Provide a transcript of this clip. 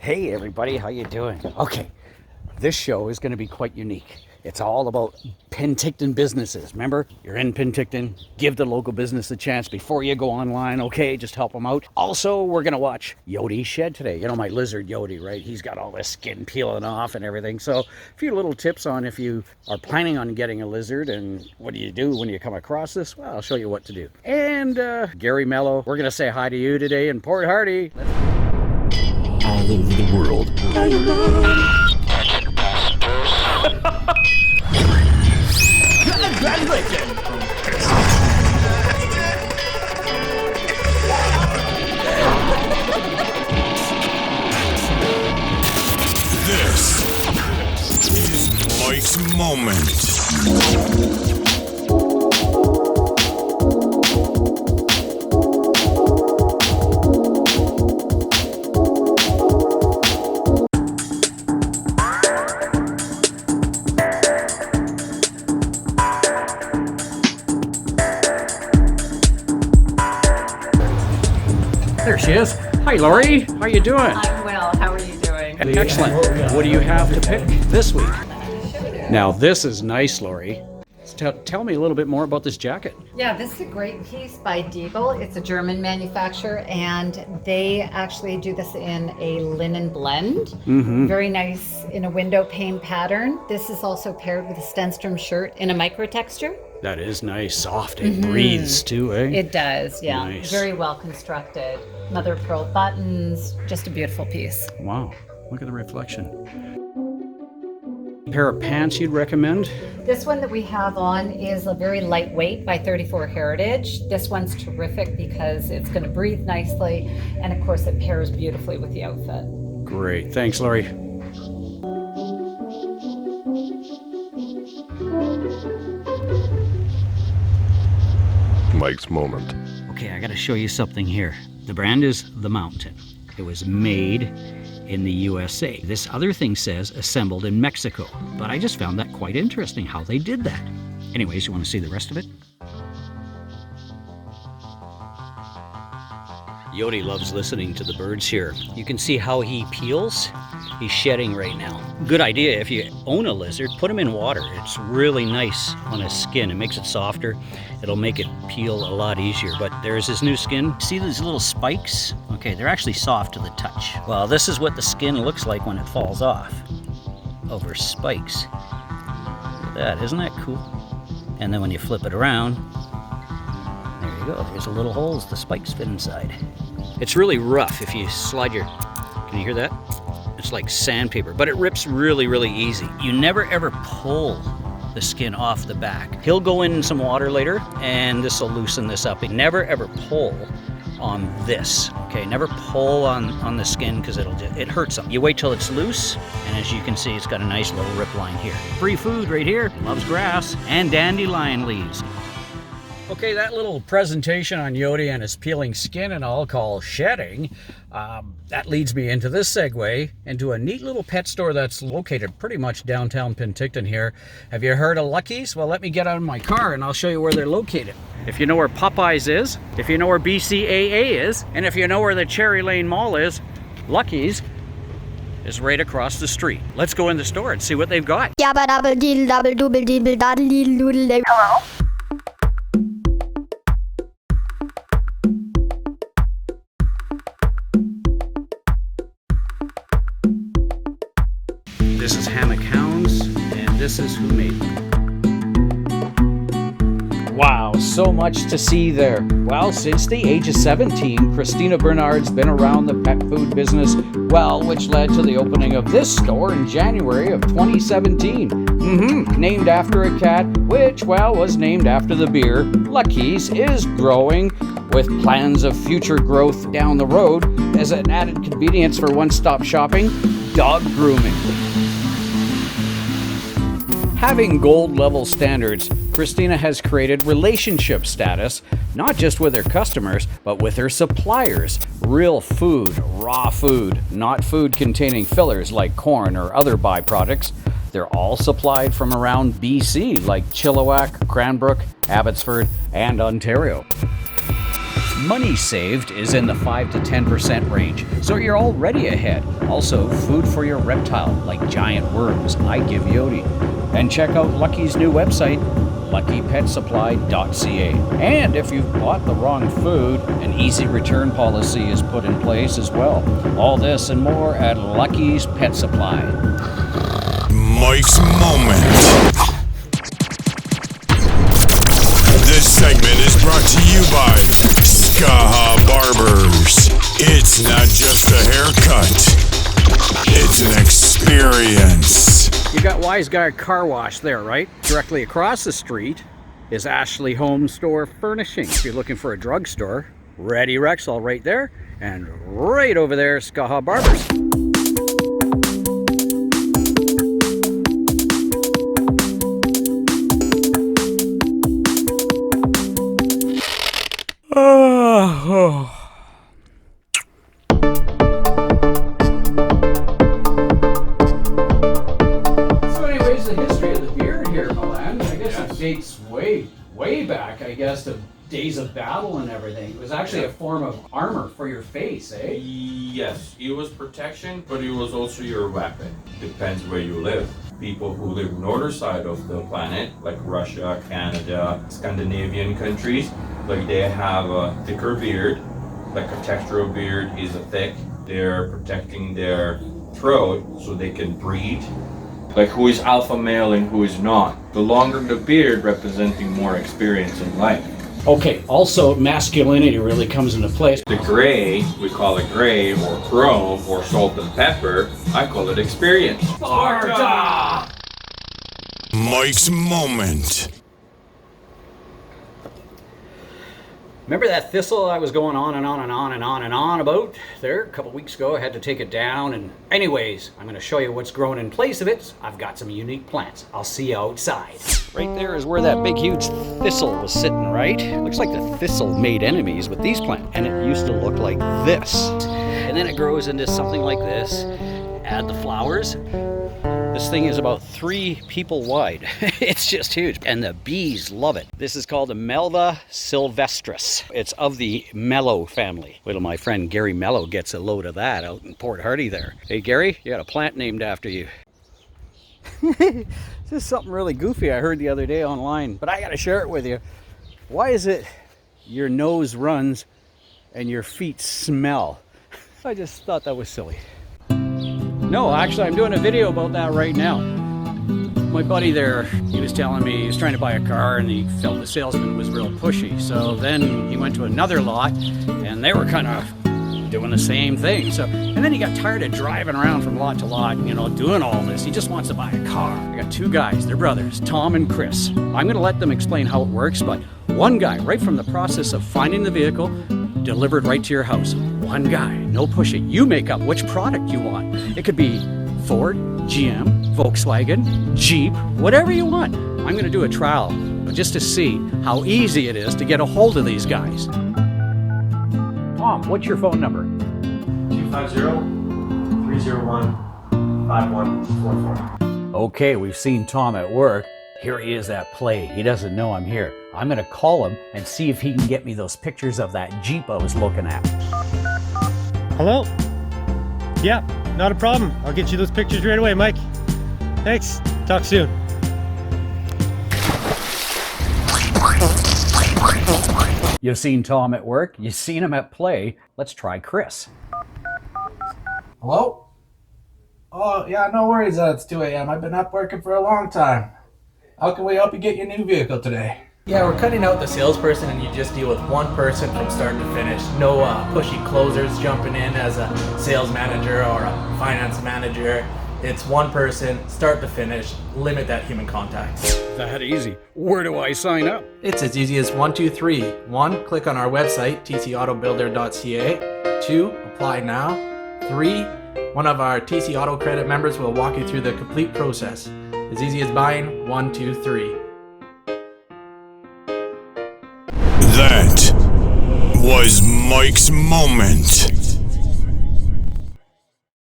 Hey everybody, how you doing? Okay, this show is going to be quite unique. It's all about Penticton businesses. Remember, you're in Penticton, give the local business a chance before you go online, okay? Just help them out. Also, we're going to watch Yodi's shed today. You know, my lizard Yodi, right? He's got all this skin peeling off and everything. So, a few little tips on if you are planning on getting a lizard and what do you do when you come across this? Well, I'll show you what to do. And Gary Mello, we're going to say hi to you today in Port Hardy. All over the world. This is Mike's Moment. There she is. Hi, Lori. How you doing? I'm well. How are you doing? Excellent. What do you have to pick this week? Now, this is nice, Lori. Tell me a little bit more about this jacket. Yeah, this is a great piece by Diegel. It's a German manufacturer, and they actually do this in a linen blend. Mm-hmm. Very nice in a window pane pattern. This is also paired with a Stenstrom shirt in a micro texture. That is nice. Soft. It breathes too, eh? It does, yeah. Nice. Very well constructed. Mother of pearl buttons. Just a beautiful piece. Wow. Look at the reflection. Pair of pants you'd recommend? This one that we have on is a very lightweight by 34 Heritage. This one's terrific because it's going to breathe nicely, and of course it pairs beautifully with the outfit. Great. Thanks, Lori. Mike's Moment. Okay, I got to show you something here. The brand is The Mountain. It was made in the USA. This other thing says assembled in Mexico, but I just found that quite interesting how they did that. Anyways, you want to see the rest of it? Yodi loves listening to the birds here. You can see how he peels. He's shedding right now. Good idea if you own a lizard, put him in water. It's really nice on his skin. It makes it softer. It'll make it peel a lot easier. But there's his new skin. See these little spikes? Okay, they're actually soft to the touch. Well, this is what the skin looks like when it falls off over spikes. Look at that, isn't that cool? And then when you flip it around, there you go. There's the little holes the spikes fit inside. It's really rough if you slide your... Can you hear that? It's like sandpaper, but it rips really, really easy. You never ever pull the skin off the back. He'll go in some water later, and this will loosen this up. Never ever pull on this, okay? Never pull on the skin because it hurts them. You wait till it's loose, and as you can see, it's got a nice little rip line here. Free food right here. Loves grass and dandelion leaves. Okay, that little presentation on Yodi and his peeling skin and all called shedding, that leads me into this segue into a neat little pet store that's located pretty much downtown Penticton here. Have you heard of Lucky's? Well, let me get out of my car and I'll show you where they're located. If you know where Popeyes is, if you know where BCAA is, and if you know where the Cherry Lane Mall is, Lucky's is right across the street. Let's go in the store and see what they've got. Hello? This is Hammock Hounds, and this is Who Made Them. Wow, so much to see there. Well, since the age of 17, Christina Bernard's been around the pet food business, well, which led to the opening of this store in January of 2017. Named after a cat, which, well, was named after the beer. Lucky's is growing, with plans of future growth down the road as an added convenience for one-stop shopping, dog grooming. Having gold level standards, Christina has created relationship status, not just with her customers, but with her suppliers. Real food, raw food, not food containing fillers like corn or other byproducts. They're all supplied from around BC, like Chilliwack, Cranbrook, Abbotsford, and Ontario. Money saved is in the 5 to 10% range, so you're already ahead. Also, food for your reptile, like giant worms, I give Yodi. And check out Lucky's new website, luckypetsupply.ca. And if you've bought the wrong food, an easy return policy is put in place as well. All this and more at Lucky's Pet Supply. Mike's Moment. This segment is brought to you by Skaha Barbers. It's not just a haircut, it's an experience. You got Wise Guy Car Wash there, right? Directly across the street is Ashley Home Store Furnishing. If you're looking for a drugstore, Ready Rexall right there, and right over there, Skaha Barbers. So anyways, the history of the beard here, Milan, I guess it dates way back, I guess, to days of battle and everything. It was actually a form of armor for your face, eh? Yes, it was protection, but it was also your weapon. Depends where you live. People who live northern side of the planet, like Russia, Canada, Scandinavian countries, like they have a thicker beard, like a textural beard is a thick. They're protecting their throat so they can breathe. Like who is alpha male and who is not. The longer the beard, representing more experience in life. Okay, also masculinity really comes into place. The gray, we call it gray or chrome or salt and pepper. I call it experience. Sparta! Mike's Moment. Remember that thistle I was going on and on and on and on and on about there a couple weeks ago? I had to take it down, and anyways, I'm going to show you what's grown in place of it. I've got some unique plants. I'll see you outside. Right there is where that big huge thistle was sitting, right? Looks like the thistle made enemies with these plants, and it used to look like this. And then it grows into something like this. Add the flowers. This thing is about 3 people wide. It's just huge. And the bees love it. This is called a Melva sylvestris. It's of the Mellow family. Wait till my friend Gary Mello gets a load of that out in Port Hardy there. Hey Gary, you got a plant named after you. This is something really goofy I heard the other day online, but I gotta share it with you. Why is it your nose runs and your feet smell? I just thought that was silly. No, actually, I'm doing a video about that right now. My buddy there, he was telling me he was trying to buy a car and he felt the salesman was real pushy. So then he went to another lot and they were kind of doing the same thing. And then he got tired of driving around from lot to lot, doing all this. He just wants to buy a car. I got 2 guys, they're brothers, Tom and Chris. I'm gonna let them explain how it works, but one guy, right from the process of finding the vehicle, delivered right to your house. One guy, no pushing. You make up which product you want. It could be Ford, GM, Volkswagen, Jeep, whatever you want. I'm going to do a trial just to see how easy it is to get a hold of these guys. Tom, what's your phone number? 250-301-5144. Okay, we've seen Tom at work. Here he is at play. He doesn't know I'm here. I'm gonna call him and see if he can get me those pictures of that Jeep I was looking at. Hello? Yeah, not a problem. I'll get you those pictures right away, Mike. Thanks. Talk soon. You've seen Tom at work. You've seen him at play. Let's try Chris. Hello? Oh, yeah, no worries. It's 2 a.m. I've been up working for a long time. How can we help you get your new vehicle today? Yeah, we're cutting out the salesperson and you just deal with one person from start to finish. No pushy closers jumping in as a sales manager or a finance manager. It's one person, start to finish, limit that human contact. That easy. Where do I sign up? It's as easy as 1, 2, 3. 1, click on our website, tcautobuilder.ca. 2, apply now. 3, one of our TC Auto Credit members will walk you through the complete process. As easy as buying, 1, 2, 3. That was Mike's Moment.